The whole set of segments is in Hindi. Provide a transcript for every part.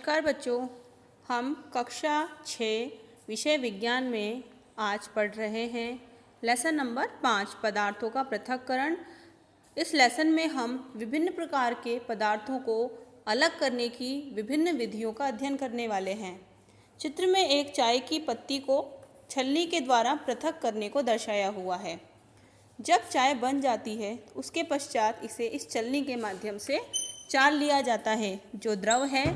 नमस्कार बच्चों, हम कक्षा 6 विषय विज्ञान में आज पढ़ रहे हैं लेसन नंबर 5 पदार्थों का पृथक्करण। इस लेसन में हम विभिन्न प्रकार के पदार्थों को अलग करने की विभिन्न विधियों का अध्ययन करने वाले हैं। चित्र में एक चाय की पत्ती को छलनी के द्वारा पृथक करने को दर्शाया हुआ है। जब चाय बन जाती है उसके पश्चात इसे इस छलनी के माध्यम से चाल लिया जाता है। जो द्रव है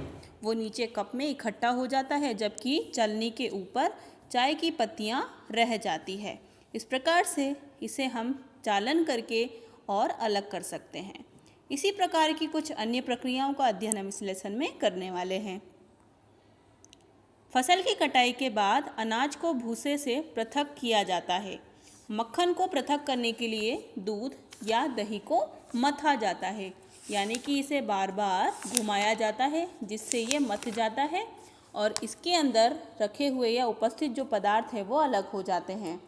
वो नीचे कप में इकट्ठा हो जाता है, जबकि छलनी के ऊपर चाय की पत्तियां रह जाती है। इस प्रकार से इसे हम चालन करके और अलग कर सकते हैं। इसी प्रकार की कुछ अन्य प्रक्रियाओं का अध्ययन हम इस लेसन में करने वाले हैं। फसल की कटाई के बाद अनाज को भूसे से पृथक किया जाता है। मक्खन को पृथक करने के लिए दूध या दही को मथा जाता है, यानी कि इसे बार बार घुमाया जाता है जिससे ये मथ जाता है और इसके अंदर रखे हुए या उपस्थित जो पदार्थ है वो अलग हो जाते हैं।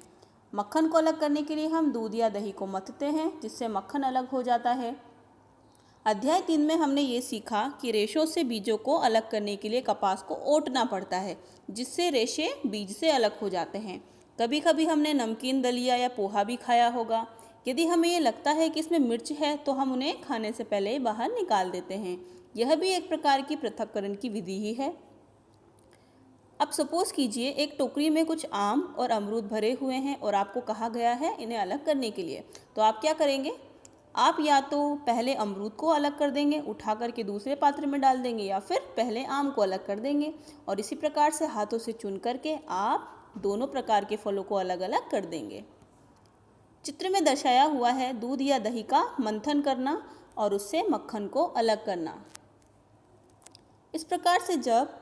मक्खन को अलग करने के लिए हम दूध या दही को मथते हैं जिससे मक्खन अलग हो जाता है। अध्याय 3 में हमने ये सीखा कि रेशों से बीजों को अलग करने के लिए कपास को ओटना पड़ता है, जिससे रेशे बीज से अलग हो जाते हैं। कभी कभी हमने नमकीन, दलिया या पोहा भी खाया होगा। यदि हमें ये लगता है कि इसमें मिर्च है तो हम उन्हें खाने से पहले ही बाहर निकाल देते हैं। यह भी एक प्रकार की पृथक्करण की विधि ही है। अब सपोज कीजिए एक टोकरी में कुछ आम और अमरूद भरे हुए हैं और आपको कहा गया है इन्हें अलग करने के लिए। तो आप क्या करेंगे? आप या तो पहले अमरूद को अलग कर देंगे, उठा करके दूसरे पात्र में डाल देंगे, या फिर पहले आम को अलग कर देंगे और इसी प्रकार से हाथों से चुन करके आप दोनों प्रकार के फलों को अलग अलग कर देंगे। चित्र में दर्शाया हुआ है दूध या दही का मंथन करना और उससे मक्खन को अलग करना। इस प्रकार से जब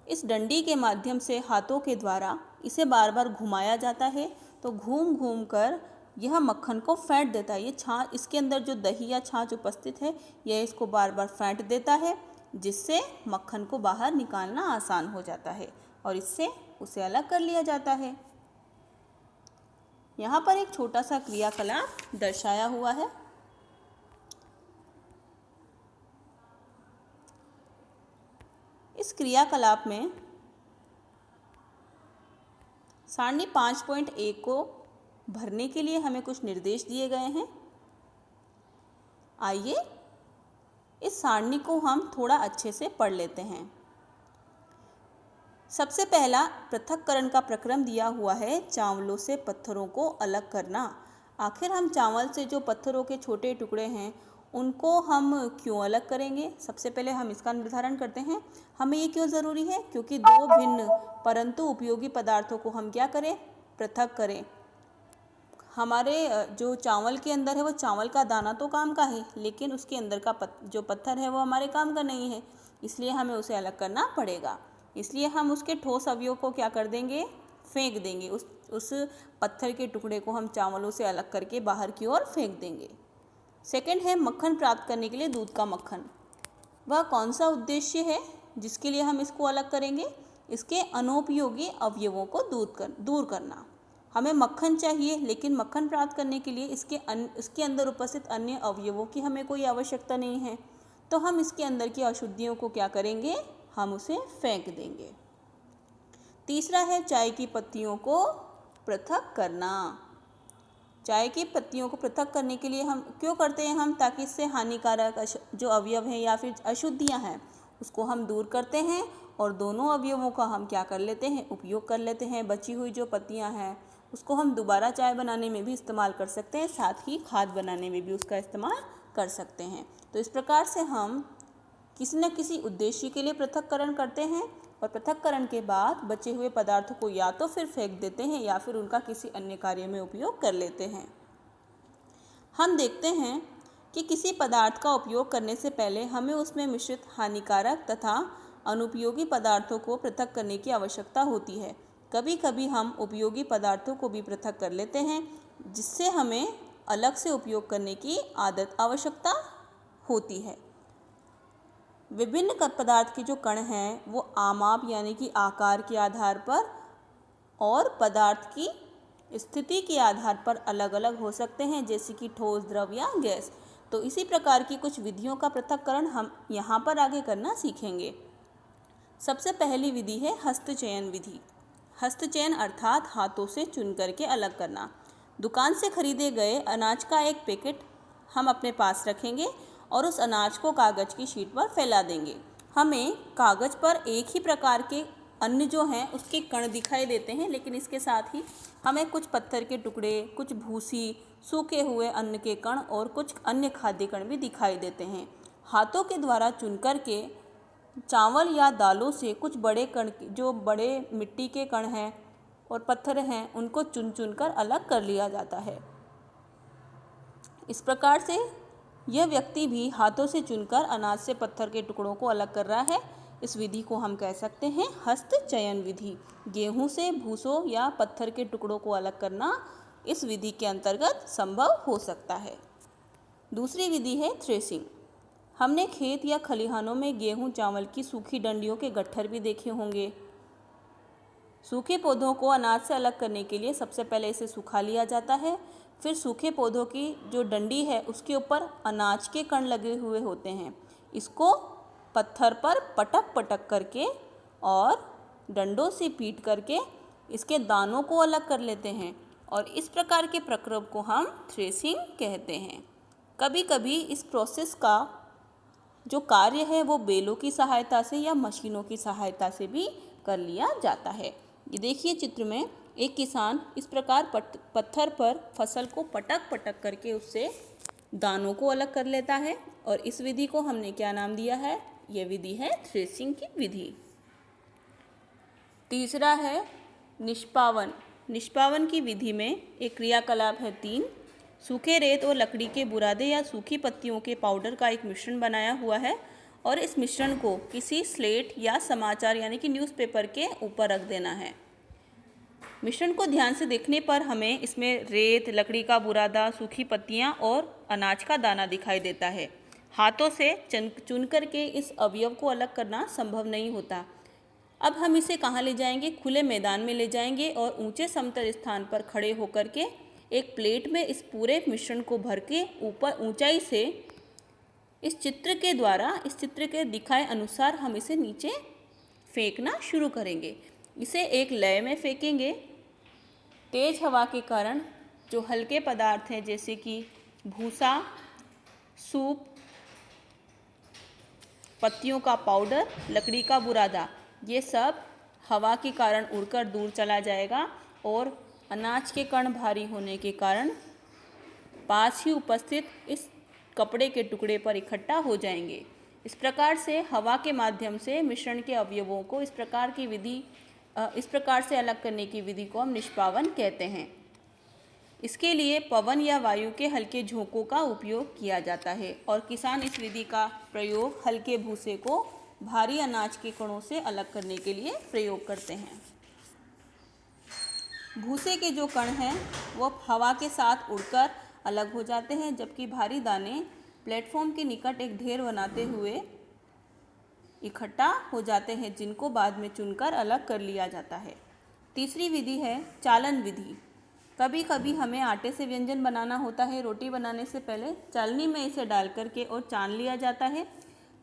इस डंडी के माध्यम से हाथों के द्वारा इसे बार बार घुमाया जाता है तो घूम घूम कर यह मक्खन को फेंट देता है। ये छाछ, इसके अंदर जो दही या छाछ उपस्थित है यह इसको बार बार फेंट देता है, जिससे मक्खन को बाहर निकालना आसान हो जाता है और इससे उसे अलग कर लिया जाता है। यहाँ पर एक छोटा सा क्रियाकलाप दर्शाया हुआ है। इस क्रियाकलाप में सारणी 5.1 को भरने के लिए हमें कुछ निर्देश दिए गए हैं। आइए इस सारणी को हम थोड़ा अच्छे से पढ़ लेते हैं। सबसे पहला पृथक्करण का प्रक्रम दिया हुआ है चावलों से पत्थरों को अलग करना। आखिर हम चावल से जो पत्थरों के छोटे टुकड़े हैं उनको हम क्यों अलग करेंगे? सबसे पहले हम इसका निर्धारण करते हैं। हमें ये क्यों ज़रूरी है? क्योंकि दो भिन्न परंतु उपयोगी पदार्थों को हम क्या करें? पृथक करें। हमारे जो चावल के अंदर है वो चावल का दाना तो काम का है, लेकिन उसके अंदर का जो पत्थर है वो हमारे काम का नहीं है, इसलिए हमें उसे अलग करना पड़ेगा। इसलिए हम उसके ठोस अवयव को क्या कर देंगे? फेंक देंगे। उस पत्थर के टुकड़े को हम चावलों से अलग करके बाहर की ओर फेंक देंगे। सेकंड है मक्खन प्राप्त करने के लिए दूध का मक्खन। वह कौन सा उद्देश्य है जिसके लिए हम इसको अलग करेंगे? इसके अनुपयोगी अवयवों को दूर करना। हमें मक्खन चाहिए, लेकिन मक्खन प्राप्त करने के लिए इसके अंदर उपस्थित अन्य अवयवों की हमें कोई आवश्यकता नहीं है, तो हम इसके अंदर की अशुद्धियों को क्या करेंगे? हम उसे फेंक देंगे। तीसरा है चाय की पत्तियों को पृथक करना। चाय की पत्तियों को पृथक करने के लिए हम क्यों करते हैं? हम ताकि इससे हानिकारक जो अवयव हैं या फिर अशुद्धियां हैं उसको हम दूर करते हैं और दोनों अवयवों का हम क्या कर लेते हैं? उपयोग कर लेते हैं। बची हुई जो पत्तियां हैं उसको हम दोबारा चाय बनाने में भी इस्तेमाल कर सकते हैं, साथ ही खाद बनाने में भी उसका इस्तेमाल कर सकते हैं। तो इस प्रकार से हम किसी न किसी उद्देश्य के लिए पृथक्करण करते हैं और पृथक्करण के बाद बचे हुए पदार्थों को या तो फिर फेंक देते हैं या फिर उनका किसी अन्य कार्य में उपयोग कर लेते हैं। हम देखते हैं कि किसी पदार्थ का उपयोग करने से पहले हमें उसमें मिश्रित हानिकारक तथा अनुपयोगी पदार्थों को पृथक करने की आवश्यकता होती है। कभी कभी हम उपयोगी पदार्थों को भी पृथक कर लेते हैं, जिससे हमें अलग से उपयोग करने की आवश्यकता होती है। विभिन्न पदार्थ के जो कण हैं वो आमाप यानी कि आकार के आधार पर और पदार्थ की स्थिति के आधार पर अलग अलग हो सकते हैं, जैसे कि ठोस, द्रव या गैस। तो इसी प्रकार की कुछ विधियों का पृथक्करण हम यहाँ पर आगे करना सीखेंगे। सबसे पहली विधि है हस्तचयन विधि। हस्तचयन अर्थात हाथों से चुन करके अलग करना। दुकान से खरीदे गए अनाज का एक पैकेट हम अपने पास रखेंगे और उस अनाज को कागज़ की शीट पर फैला देंगे। हमें कागज़ पर एक ही प्रकार के अन्न जो हैं उसके कण दिखाई देते हैं, लेकिन इसके साथ ही हमें कुछ पत्थर के टुकड़े, कुछ भूसी, सूखे हुए अन्न के कण और कुछ अन्य खाद्य कण भी दिखाई देते हैं। हाथों के द्वारा चुन करके चावल या दालों से कुछ बड़े कण, जो बड़े मिट्टी के कण हैं और पत्थर हैं, उनको चुन चुन कर अलग कर लिया जाता है। इस प्रकार से यह व्यक्ति भी हाथों से चुनकर अनाज से पत्थर के टुकड़ों को अलग कर रहा है। इस विधि को हम कह सकते हैं हस्तचयन विधि। गेहूं से भूसों या पत्थर के टुकड़ों को अलग करना इस विधि के अंतर्गत संभव हो सकता है। दूसरी विधि है थ्रेसिंग। हमने खेत या खलिहानों में गेहूं चावल की सूखी डंडियों के गट्ठर भी देखे होंगे। सूखे पौधों को अनाज से अलग करने के लिए सबसे पहले इसे सुखा लिया जाता है। फिर सूखे पौधों की जो डंडी है उसके ऊपर अनाज के कण लगे हुए होते हैं। इसको पत्थर पर पटक पटक करके और डंडों से पीट करके इसके दानों को अलग कर लेते हैं और इस प्रकार के प्रक्रिया को हम थ्रेसिंग कहते हैं। कभी कभी इस प्रोसेस का जो कार्य है वो बेलों की सहायता से या मशीनों की सहायता से भी कर लिया जाता है। ये देखिए चित्र में एक किसान इस प्रकार पत्थर पर फसल को पटक पटक करके उससे दानों को अलग कर लेता है और इस विधि को हमने क्या नाम दिया है? यह विधि है थ्रेसिंग की विधि। तीसरा है निष्पावन। निष्पावन की विधि में एक क्रियाकलाप है 3। सूखे रेत और लकड़ी के बुरादे या सूखी पत्तियों के पाउडर का एक मिश्रण बनाया हुआ है और इस मिश्रण को किसी स्लेट या समाचार यानी कि न्यूज़पेपर के ऊपर रख देना है। मिश्रण को ध्यान से देखने पर हमें इसमें रेत, लकड़ी का बुरादा, सूखी पत्तियां और अनाज का दाना दिखाई देता है। हाथों से चुन करके इस अवयव को अलग करना संभव नहीं होता। अब हम इसे कहाँ ले जाएंगे? खुले मैदान में ले जाएंगे और ऊंचे समतल स्थान पर खड़े होकर के एक प्लेट में इस पूरे मिश्रण को भर के ऊपर ऊंचाई से इस चित्र के दिखाए अनुसार हम इसे नीचे फेंकना शुरू करेंगे। इसे एक लय में फेंकेंगे। तेज हवा के कारण जो हल्के पदार्थ हैं जैसे कि भूसा, सूप, पत्तियों का पाउडर, लकड़ी का बुरादा, ये सब हवा के कारण उड़कर दूर चला जाएगा और अनाज के कण भारी होने के कारण पास ही उपस्थित इस कपड़े के टुकड़े पर इकट्ठा हो जाएंगे। इस प्रकार से हवा के माध्यम से मिश्रण के अवयवों को इस प्रकार से अलग करने की विधि को हम निष्पावन कहते हैं। इसके लिए पवन या वायु के हल्के झोंकों का उपयोग किया जाता है और किसान इस विधि का प्रयोग हल्के भूसे को भारी अनाज के कणों से अलग करने के लिए प्रयोग करते हैं। भूसे के जो कण हैं वो हवा के साथ उड़कर अलग हो जाते हैं, जबकि भारी दाने प्लेटफॉर्म के निकट एक ढेर बनाते हुए इकट्ठा हो जाते हैं, जिनको बाद में चुनकर अलग कर लिया जाता है। तीसरी विधि है चालन विधि। कभी कभी हमें आटे से व्यंजन बनाना होता है। रोटी बनाने से पहले चालनी में इसे डाल करके और छान लिया जाता है,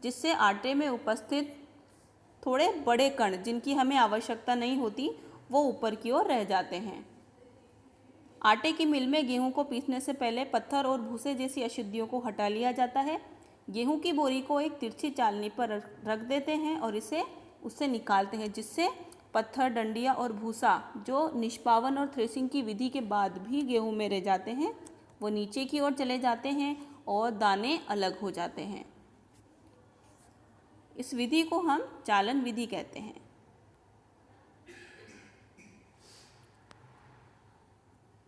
जिससे आटे में उपस्थित थोड़े बड़े कण जिनकी हमें आवश्यकता नहीं होती वो ऊपर की ओर रह जाते हैं। आटे की मिल में गेहूं को पीसने से पहले पत्थर और भूसे जैसी अशुद्धियों को हटा लिया जाता है। गेहूं की बोरी को एक तिरछी चालनी पर रख देते हैं और इसे उससे निकालते हैं, जिससे पत्थर, डंडियाँ और भूसा जो निष्पावन और थ्रेसिंग की विधि के बाद भी गेहूं में रह जाते हैं वो नीचे की ओर चले जाते हैं और दाने अलग हो जाते हैं। इस विधि को हम चालन विधि कहते हैं।